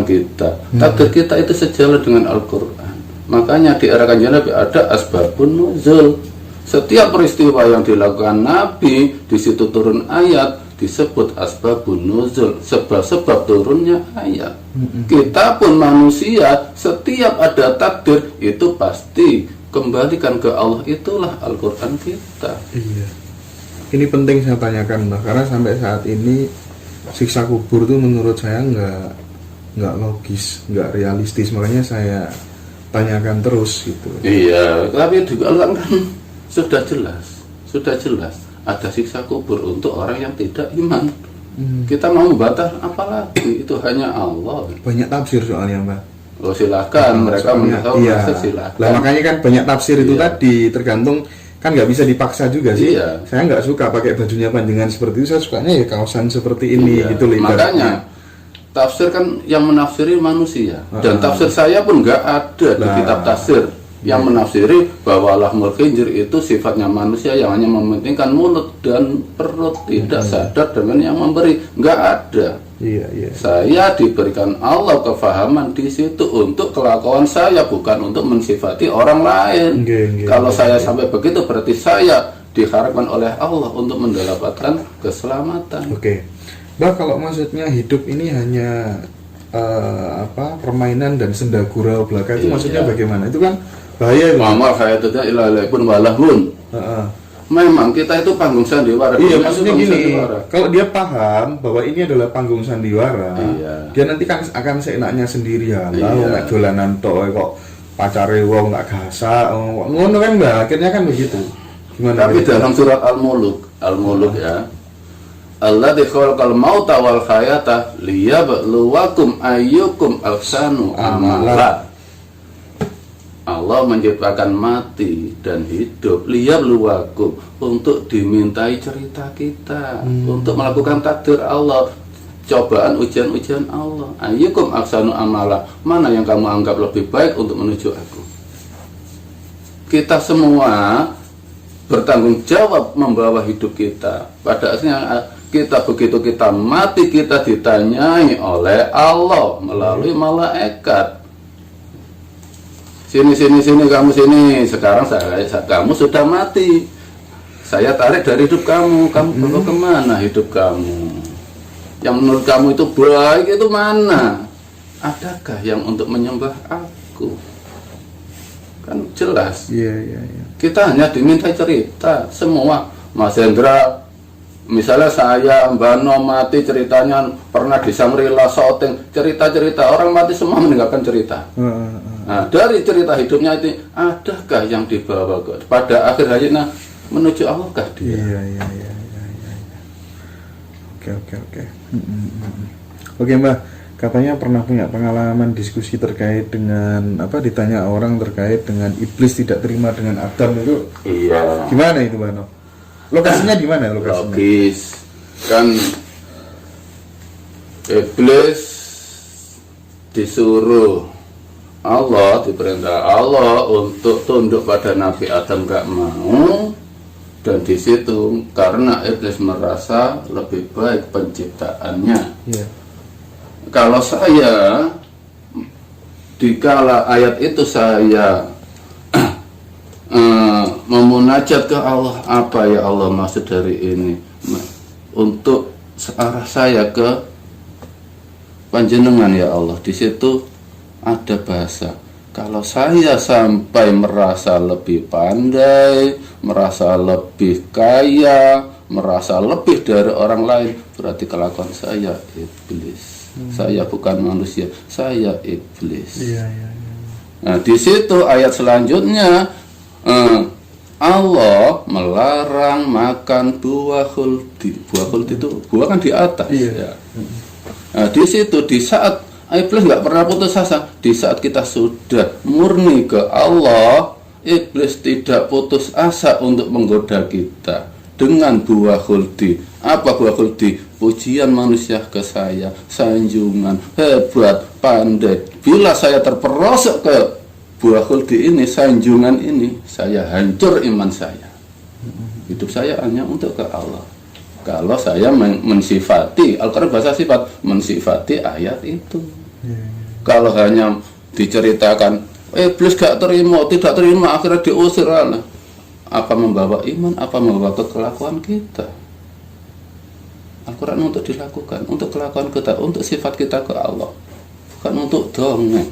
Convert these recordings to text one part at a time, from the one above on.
Tuhan kita. Takdir kita itu sejalan dengan Al-Quran. Makanya di era Kanjeng Nabi ada asbabun nuzul. Setiap peristiwa yang dilakukan Nabi, di situ turun ayat, disebut asbabun nuzul, sebab-sebab turunnya ayat. Kita pun manusia, setiap ada takdir itu pasti kembalikan ke Allah, itulah Al-Quran kita. Iya. Ini penting saya tanyakan, Mbak, karena sampai saat ini siksa kubur itu menurut saya nggak logis, nggak realistis, makanya saya tanyakan terus gitu. Iya, tapi juga kan sudah jelas ada siksa kubur untuk orang yang tidak iman. Kita mau membantah apalagi, itu hanya Allah. Banyak tafsir soalnya, Mbak. Oh, silakan, mereka menyatakan iya. silakan. Lah makanya kan banyak tafsir itu tadi, tergantung, kan nggak bisa dipaksa juga sih. Iya. Saya nggak suka pakai bajunya panjangan seperti itu, saya sukanya ya kaosan seperti ini gitu loh. Makanya tafsir kan yang menafsiri manusia, dan tafsir saya pun nggak ada di kitab tafsir yang menafsiri bahwa lahmul khinzir itu sifatnya manusia yang hanya mementingkan mulut dan perut, tidak sadar dengan yang memberi, nggak ada. Iya. Saya diberikan Allah kefahaman di situ untuk kelakuan saya, bukan untuk mensifati orang lain. Kalau saya sampai begitu berarti saya diharapkan oleh Allah untuk mendapatkan keselamatan. Oke. Mbak, kalau maksudnya hidup ini hanya permainan dan senda gurau belaka itu maksudnya bagaimana? Itu kan bahaya. Muhammad hayatnya ilallaipun walahun. Memang kita itu panggung sandiwara. Iya, maksudnya gini, kalau dia paham bahwa ini adalah panggung sandiwara, dia nanti kan akan seenaknya sendiri ya. Lah nggak dolanan tok kok pacare wong nggak gasak, ngono kan Mbak, akhirnya kan begitu. Gimana? Tapi dalam surat Al-Mulk ya. Alladzi khalaqal mauta wal hayata liyabluwakum ayyukum ahsanu amala. Allah menciptakan mati dan hidup liyabluwakum, untuk dimintai cerita kita, untuk melakukan takdir Allah, cobaan ujian-ujian Allah. Ayyukum ahsanu amala, mana yang kamu anggap lebih baik untuk menuju aku. Kita semua bertanggung jawab membawa hidup kita. Pada akhirnya kita, begitu kita mati, kita ditanyai oleh Allah melalui malaikat. Sini kamu sini. Sekarang kamu sudah mati. Saya tarik dari hidup kamu bawa kemana hidup kamu? Yang menurut kamu itu baik itu mana? Adakah yang untuk menyembah aku? Kan jelas. Iya. Kita hanya diminta cerita semua. Mas Hendra, misalnya saya, Mbak No mati, ceritanya pernah di Samrila syuting, cerita-cerita orang mati semua meninggalkan cerita. Nah, dari cerita hidupnya itu, adakah yang dibawa pada akhir hayatnya menuju Allah kah dia? Iya. Oke. Oke Mbak, katanya pernah punya pengalaman diskusi terkait dengan ditanya orang terkait dengan iblis tidak terima dengan Adam itu. Iya. Gimana itu Mbak No? Lokasinya di mana lokasinya? Logis. Kan iblis disuruh Allah, diperintah Allah untuk tunduk pada Nabi Adam, gak mau. Dan di situ karena iblis merasa lebih baik penciptaannya. Kalau saya dikala ayat itu saya memunajat ke Allah, apa ya Allah maksud dari ini, untuk searah saya ke panjenengan ya Allah. Di situ ada bahasa, kalau saya sampai merasa lebih pandai, merasa lebih kaya, merasa lebih dari orang lain, berarti kelakuan saya iblis. Saya bukan manusia, saya iblis. Nah, di situ ayat selanjutnya Allah melarang makan buah khuldi. Buah khuldi itu buah kan di atas. Ya. Nah, di situ di saat iblis nggak pernah putus asa. Di saat kita sudah murni ke Allah, iblis tidak putus asa untuk menggoda kita dengan buah khuldi. Apa buah khuldi? Pujian manusia ke saya, sanjungan, hebat, pandai. Bila saya terperosok ke buah khuldi ini, sanjungan ini, saya hancur iman saya. Hidup saya hanya untuk ke Allah. Kalau saya mensifati, Al-Quran bahasa sifat, mensifati ayat itu. Kalau hanya diceritakan iblis gak terima, tidak terima, akhirnya diusir, apa membawa iman, apa membawa kelakuan kita. Al-Quran untuk dilakukan, untuk kelakuan kita, untuk sifat kita ke Allah, bukan untuk dongeng.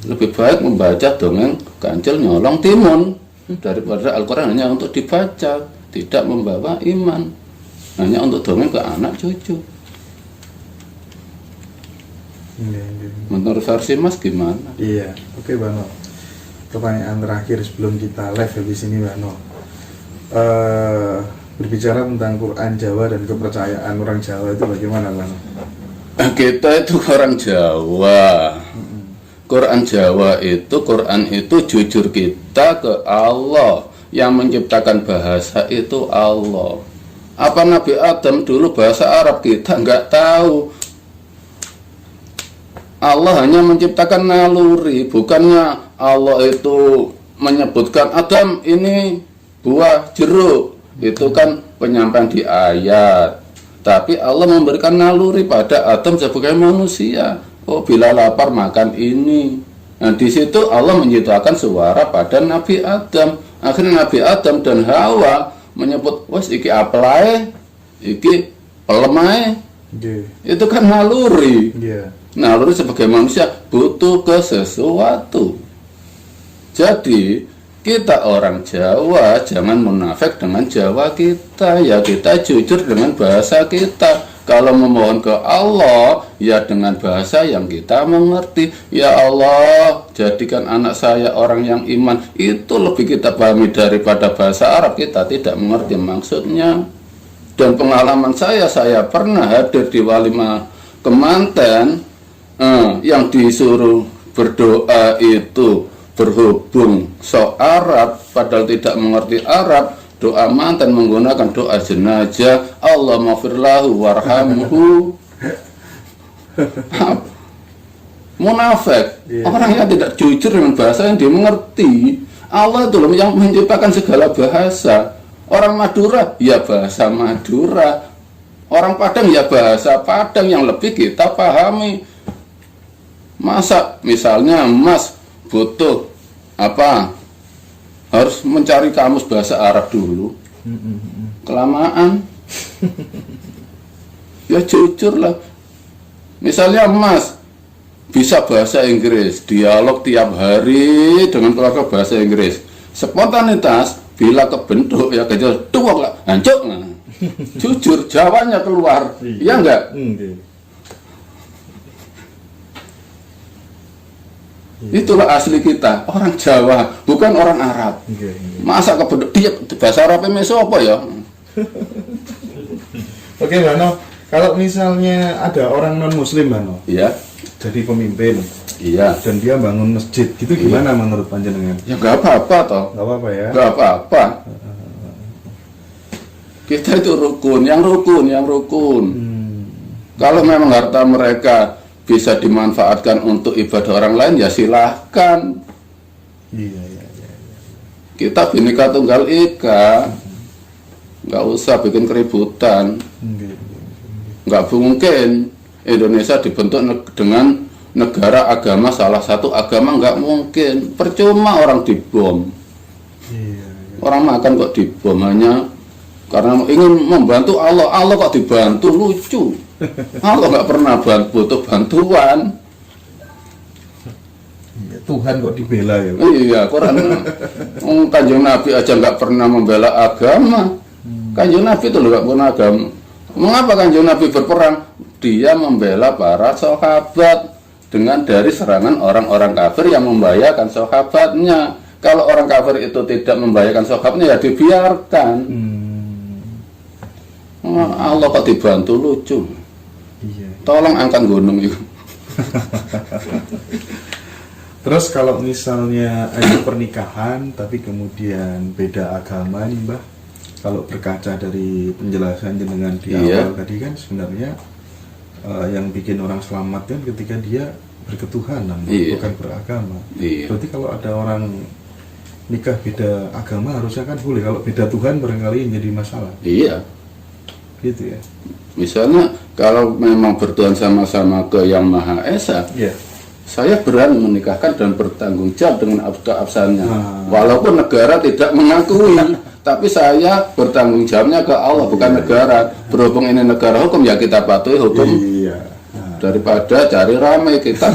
Lebih baik membaca dongeng kancil nyolong timun daripada Al-Quran hanya untuk dibaca, tidak membawa iman, hanya untuk dongeng ke anak cucu. Menurut versi Mas gimana? Iya, oke Bano. Pertanyaan terakhir sebelum kita live habis ini Bano. Berbicara tentang Quran Jawa dan kepercayaan orang Jawa itu bagaimana Bano? Kita itu orang Jawa. Quran itu jujur kita ke Allah. Yang menciptakan bahasa itu Allah. Apa Nabi Adam dulu bahasa Arab kita nggak tahu. Allah hanya menciptakan naluri, bukannya Allah itu menyebutkan Adam ini buah jeruk. Itu kan penyampaian di ayat. Tapi Allah memberikan naluri pada Adam sebagai manusia. Oh, bila lapar makan ini. Nah, di situ Allah menciptakan suara pada Nabi Adam. Akhirnya Nabi Adam dan Hawa menyebut, "Wes iki apelae, iki pelemae." Itu kan naluri. Naluri sebagai manusia butuh ke sesuatu. Jadi kita orang Jawa jangan munafik dengan Jawa kita. Ya kita jujur dengan bahasa kita. Kalau memohon ke Allah, ya dengan bahasa yang kita mengerti. Ya Allah, jadikan anak saya orang yang iman. Itu lebih kita pahami daripada bahasa Arab. Kita tidak mengerti maksudnya. Dan pengalaman saya pernah hadir di walimah kemanten, yang disuruh berdoa itu berhubung sok Arab, padahal tidak mengerti Arab. Doa manten menggunakan doa jenazah, Allah maghfirlahu warhamhu. Munafik, orang yang tidak jujur dengan bahasa yang dimengerti. Allah itu loh yang menciptakan segala bahasa. Orang Madura, ya bahasa Madura. Orang Padang, ya bahasa Padang yang lebih kita pahami. Masa misalnya Mas butuh apa? Harus mencari kamus bahasa Arab dulu. Kelamaan. Ya jujur lah. Misalnya Mas bisa bahasa Inggris, dialog tiap hari dengan keluarga bahasa Inggris. Spontanitas bila kebentuk ya kejauh tuak lah, hancur. Jujur Jawanya keluar. Iya enggak? Itulah asli kita, orang Jawa, bukan orang Arab. Masa kebentuk dia bahasa Arabnya apa ya? Oke, Bano. Kalau misalnya ada orang non Muslim, Bano, iya, jadi pemimpin, iya, dan dia bangun masjid, gitu gimana menurut panjenengan? Ya nggak apa-apa toh. Nggak apa-apa ya? Nggak apa-apa. Kita itu rukun. Kalau memang harta mereka bisa dimanfaatkan untuk ibadah orang lain, ya silahkan. Iya. Kita Bhinneka Tunggal Ika, nggak usah bikin keributan. Nggak mungkin Indonesia dibentuk dengan negara agama salah satu agama, nggak mungkin. Percuma orang dibom. Orang makan kok dibom hanya karena ingin membantu Allah. Allah kok dibantu, lucu. Allah nggak pernah butuh bantuan. Tuhan kok dibela ya? Iya, Quran. Kanjeng Nabi aja nggak pernah membela agama. Kanjeng Nabi itu nggak pernah agama. Mengapa Kanjeng Nabi berperang? Dia membela para sahabat dengan dari serangan orang-orang kafir yang membahayakan sahabatnya. Kalau orang kafir itu tidak membahayakan sahabatnya, ya dibiarkan. Allah kok dibantu, lucu. Tolong angkat gunung itu. Terus kalau misalnya ada pernikahan tapi kemudian beda agama nih Mbah, kalau berkaca dari penjelasan jenengan di awal tadi kan sebenarnya yang bikin orang selamat kan ketika dia berketuhanan, bukan beragama. Berarti kalau ada orang nikah beda agama harusnya kan boleh, kalau beda Tuhan barangkali jadi masalah. Iya. Gitu ya. Misalnya kalau memang bertuhan sama-sama ke Yang Maha Esa, saya berani menikahkan dan bertanggung jawab dengan keabsahannya. Walaupun negara tidak mengakui, tapi saya bertanggung jawabnya ke Allah, bukan negara. Berhubung ini negara hukum, ya kita patuhi hukum. Daripada cari rame, kita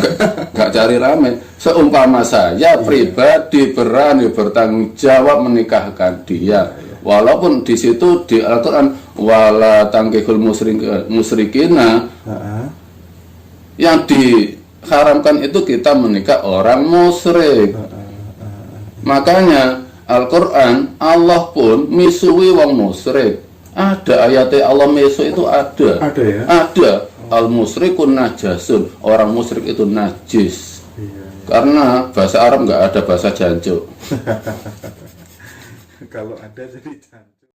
nggak cari rame. Seumpama saya pribadi berani bertanggung jawab menikahkan dia, walaupun di situ di Al-Quran wala tangkihul musyrikina, yang diharamkan itu kita menikah orang musyrik. Makanya Al-Quran Allah pun misuwi wong musyrik. Ada ayatnya Allah misu itu ada. Ada ya? Ada. Al-musyrikun najasun, orang musyrik itu najis. Karena bahasa Arab nggak ada bahasa jancuk. Kalau ada jadi jancuk.